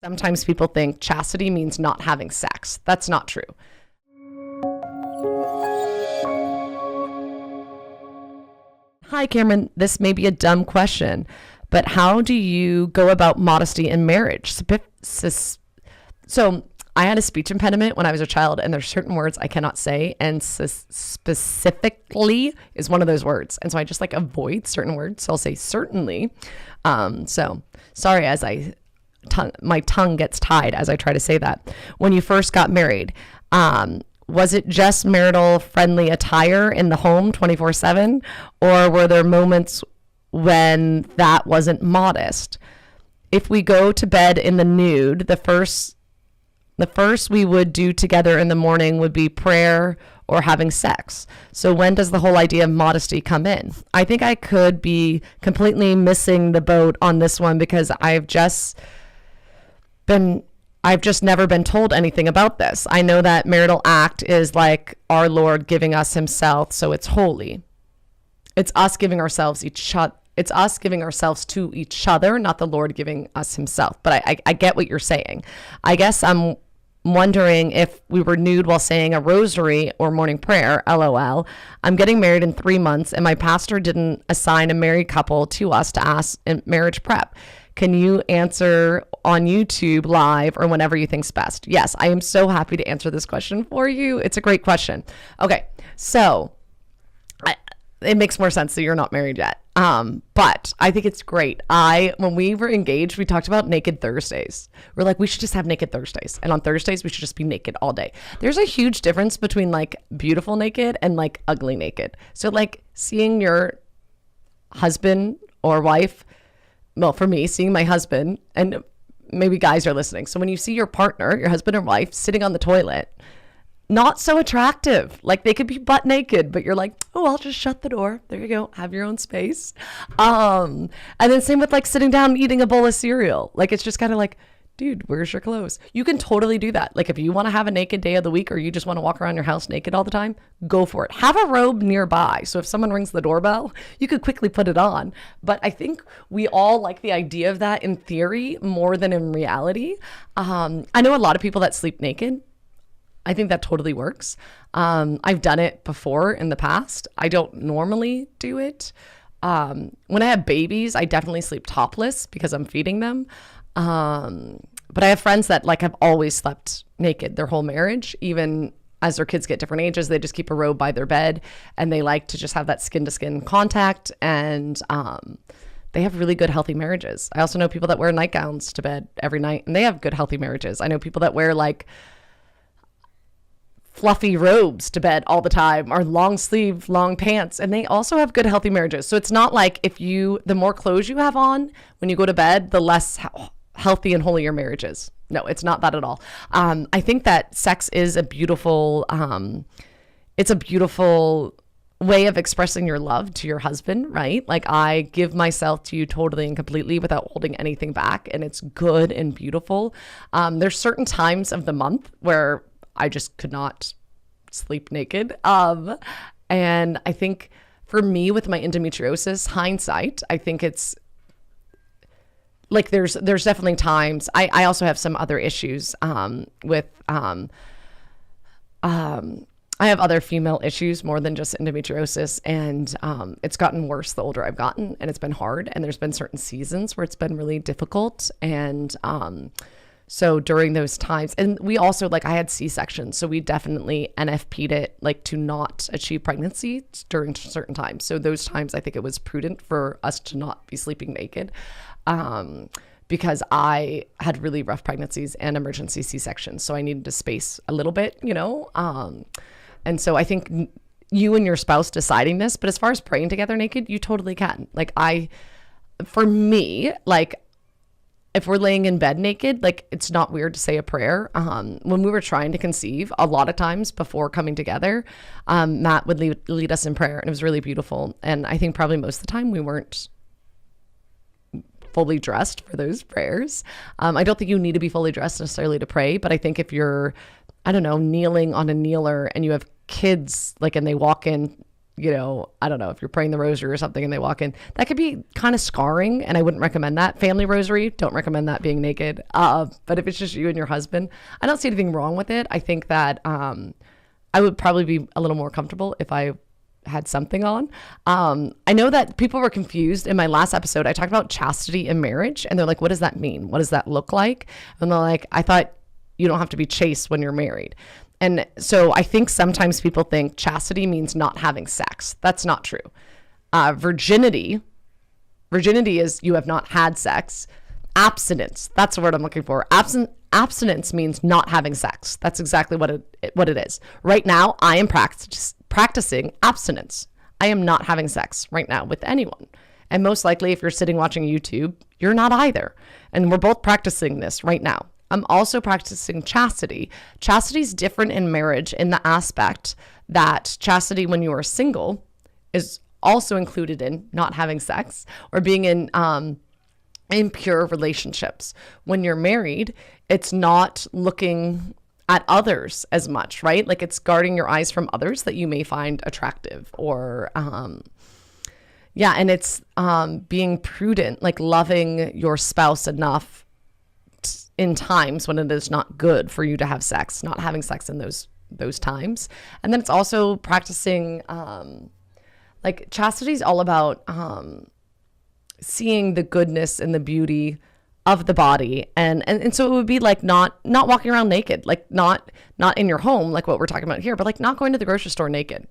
Sometimes people think chastity means not having sex. That's not true. Hi, Cameron. This may be a dumb question, but how do you go about modesty in marriage? So I had a speech impediment when I was a child, and there's certain words I cannot say, and specifically is one of those words. And so I just like avoid certain words. So I'll say certainly. So sorry as my tongue gets tied as I try to say that. When you first got married, was it just marital friendly attire in the home 24/7, or were there moments when that wasn't modest? If we go to bed in the nude, the first we would do together in the morning would be prayer or having sex. So when does the whole idea of modesty come in? I think I could be completely missing the boat on this one because I've just never been told anything about this. I know that marital act is like our Lord giving us himself, so it's holy. It's us giving ourselves to each other, not the Lord giving us himself. But I get what you're saying. I guess I'm wondering if we were nude while saying a rosary or morning prayer, LOL. I'm getting married in 3 months, and my pastor didn't assign a married couple to us to ask in marriage prep. Can you answer on YouTube live or whenever you think's best? Yes, I am so happy to answer this question for you. It's a great question. Okay, so it makes more sense that you're not married yet. But I think it's great. When we were engaged, we talked about naked Thursdays. We're like, we should just have naked Thursdays. And on Thursdays, we should just be naked all day. There's a huge difference between like beautiful naked and like ugly naked. So like seeing your husband or wife, well, for me, seeing my husband, and maybe guys are listening. So when you see your partner, your husband or wife sitting on the toilet, not so attractive. Like they could be butt naked, but you're like, oh, I'll just shut the door. There you go. Have your own space. And then same with like sitting down and eating a bowl of cereal. Like it's just kind of like, dude, where's your clothes? You can totally do that. Like if you want to have a naked day of the week or you just want to walk around your house naked all the time, go for it. Have a robe nearby. So if someone rings the doorbell, you could quickly put it on. But I think we all like the idea of that in theory more than in reality. I know a lot of people that sleep naked. I think that totally works. I've done it before in the past. I don't normally do it. When I have babies, I definitely sleep topless because I'm feeding them. But I have friends that like have always slept naked their whole marriage, even as their kids get different ages, they just keep a robe by their bed and they like to just have that skin to skin contact. And, they have really good, healthy marriages. I also know people that wear nightgowns to bed every night and they have good, healthy marriages. I know people that wear like fluffy robes to bed all the time or long sleeve, long pants. And they also have good, healthy marriages. So it's not like the more clothes you have on when you go to bed, the less healthy and holy your marriage is. No, it's not that at all. I think that sex is a beautiful, it's a beautiful way of expressing your love to your husband, right? Like I give myself to you totally and completely without holding anything back. And it's good and beautiful. There's certain times of the month where I just could not sleep naked. And I think for me with my endometriosis, hindsight, I think it's like there's definitely times. I also have some other issues with I have other female issues more than just endometriosis, and it's gotten worse the older I've gotten, and it's been hard, and there's been certain seasons where it's been really difficult. And so during those times, and we also like I had C-sections, so we definitely NFP'd it like to not achieve pregnancy during certain times. So those times I think it was prudent for us to not be sleeping naked. Because I had really rough pregnancies and emergency C-sections. So I needed to space a little bit, and so I think you and your spouse deciding this, but as far as praying together naked, you totally can. Like for me, like if we're laying in bed naked, like it's not weird to say a prayer. When we were trying to conceive, a lot of times before coming together, Matt would lead us in prayer, and it was really beautiful. And I think probably most of the time we weren't fully dressed for those prayers. I don't think you need to be fully dressed necessarily to pray, but I think if you're, I don't know, kneeling on a kneeler and you have kids, like, and they walk in I don't know, if you're praying the rosary or something and they walk in, that could be kind of scarring, and I wouldn't recommend that. Family rosary, don't recommend that being naked. But if it's just you and your husband, I don't see anything wrong with it. I think that I would probably be a little more comfortable if I had something on. I know that people were confused. In my last episode, I talked about chastity in marriage, and they're like, what does that mean? What does that look like? And they're like, I thought you don't have to be chaste when you're married. And so I think sometimes people think chastity means not having sex. That's not true. Virginity is you have not had sex. Abstinence, that's the word I'm looking for. Abstinence means not having sex. That's exactly what it is. Right now, I am practicing abstinence. I am not having sex right now with anyone. And most likely, if you're sitting watching YouTube, you're not either. And we're both practicing this right now. I'm also practicing chastity. Chastity is different in marriage in the aspect that chastity when you are single is also included in not having sex or being in pure relationships. When you're married, it's not looking at others as much, right? Like it's guarding your eyes from others that you may find attractive or, and it's being prudent, like loving your spouse enough in times when it is not good for you to have sex, not having sex in those times. And then it's also practicing, like chastity is all about seeing the goodness and the beauty of the body. And so it would be like not walking around naked, like not in your home, like what we're talking about here, but like not going to the grocery store naked.